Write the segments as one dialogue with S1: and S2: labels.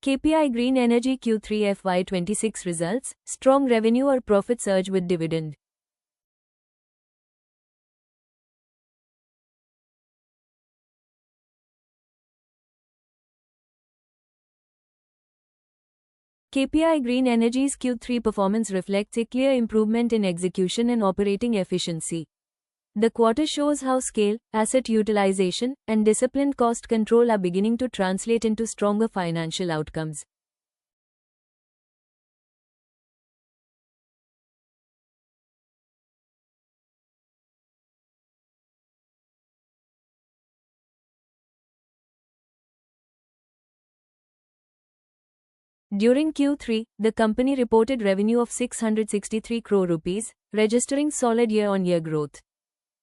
S1: KPI Green Energy Q3 FY26 results, strong revenue or profit surge with dividend. KPI Green Energy's Q3 performance reflects a clear improvement in execution and operating efficiency. The quarter shows how scale, asset utilization, and disciplined cost control are beginning to translate into stronger financial outcomes. During Q3, the company reported revenue of 663 crore rupees, registering solid year-on-year growth.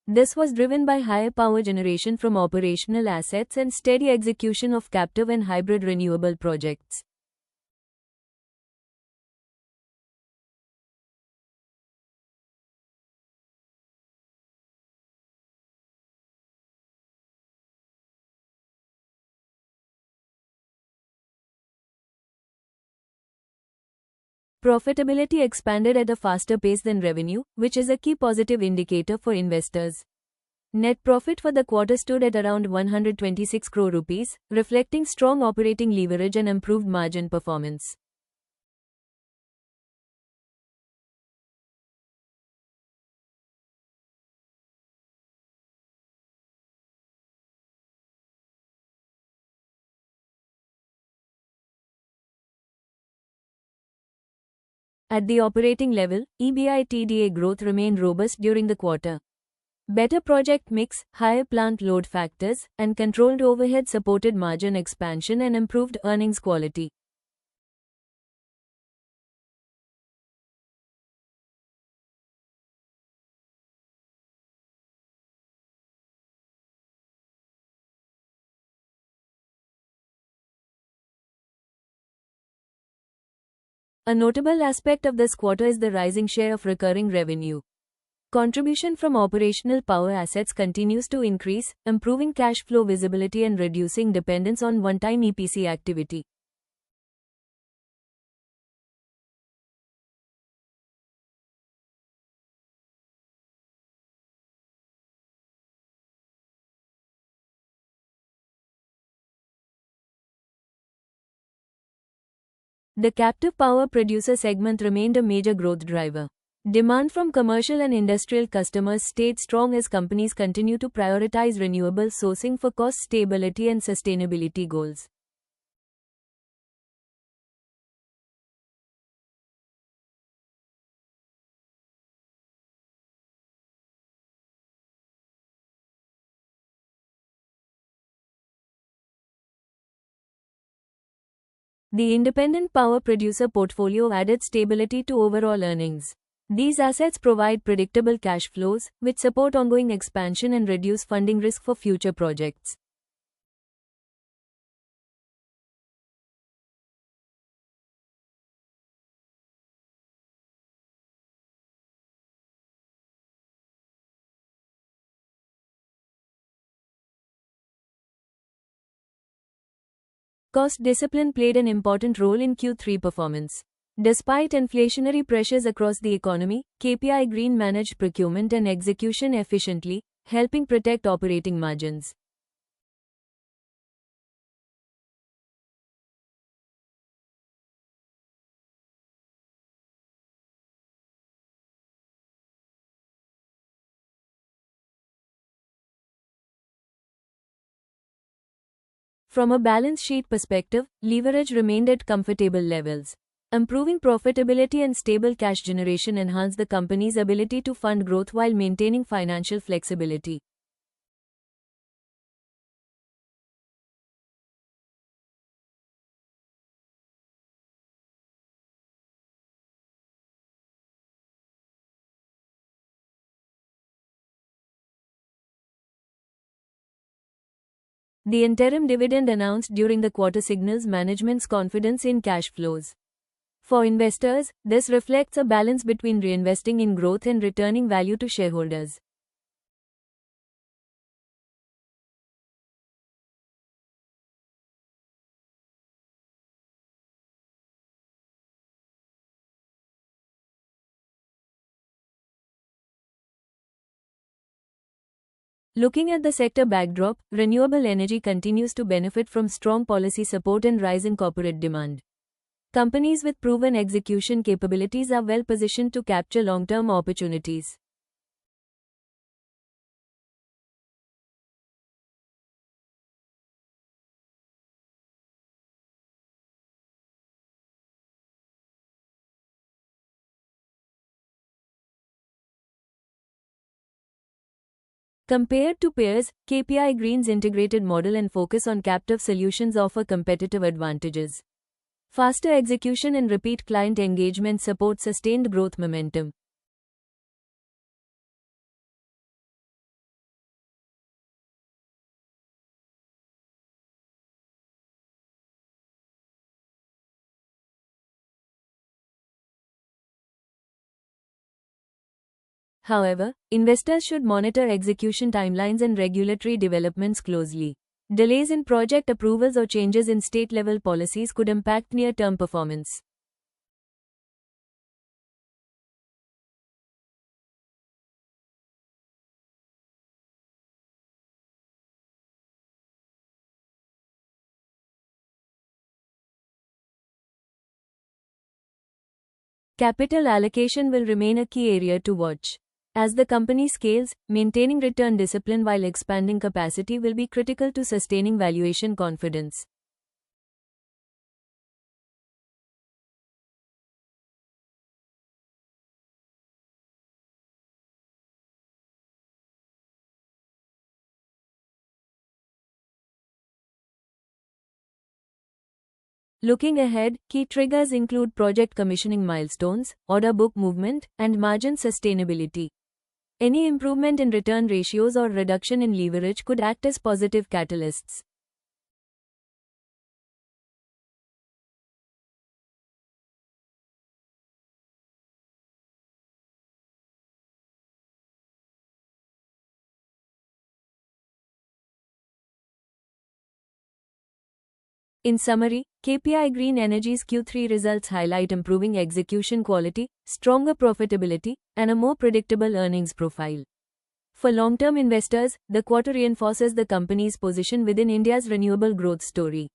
S1: This was driven by higher power generation from operational assets and steady execution of captive and hybrid renewable projects. Profitability expanded at a faster pace than revenue, which is a key positive indicator for investors. Net profit for the quarter stood at around 126 crore rupees, reflecting strong operating leverage and improved margin performance. At the operating level, EBITDA growth remained robust during the quarter. Better project mix, higher plant load factors, and controlled overhead supported margin expansion and improved earnings quality. A notable aspect of this quarter is the rising share of recurring revenue. Contribution from operational power assets continues to increase, improving cash flow visibility and reducing dependence on one-time EPC activity. The captive power producer segment remained a major growth driver. Demand from commercial and industrial customers stayed strong as companies continue to prioritize renewable sourcing for cost stability and sustainability goals. The independent power producer portfolio added stability to overall earnings. These assets provide predictable cash flows, which support ongoing expansion and reduce funding risk for future projects. Cost discipline played an important role in Q3 performance. Despite inflationary pressures across the economy, KPI Green managed procurement and execution efficiently, helping protect operating margins. From a balance sheet perspective, leverage remained at comfortable levels. Improving profitability and stable cash generation enhanced the company's ability to fund growth while maintaining financial flexibility. The interim dividend announced during the quarter signals management's confidence in cash flows. For investors, this reflects a balance between reinvesting in growth and returning value to shareholders. Looking at the sector backdrop, renewable energy continues to benefit from strong policy support and rising corporate demand. Companies with proven execution capabilities are well positioned to capture long-term opportunities. Compared to peers, KPI Green's integrated model and focus on captive solutions offer competitive advantages. Faster execution and repeat client engagement support sustained growth momentum. However, investors should monitor execution timelines and regulatory developments closely. Delays in project approvals or changes in state-level policies could impact near-term performance. Capital allocation will remain a key area to watch. As the company scales, maintaining return discipline while expanding capacity will be critical to sustaining valuation confidence. Looking ahead, key triggers include project commissioning milestones, order book movement, and margin sustainability. Any improvement in return ratios or reduction in leverage could act as positive catalysts. In summary, KPI Green Energy's Q3 results highlight improving execution quality, stronger profitability, and a more predictable earnings profile. For long-term investors, the quarter reinforces the company's position within India's renewable growth story.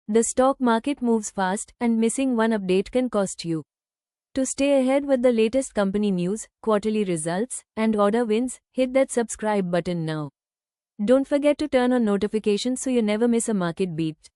S1: The stock market moves fast, and missing one update can cost you. To stay ahead with the latest company news, quarterly results, and order wins, hit that subscribe button now. Don't forget to turn on notifications so you never miss a market beat.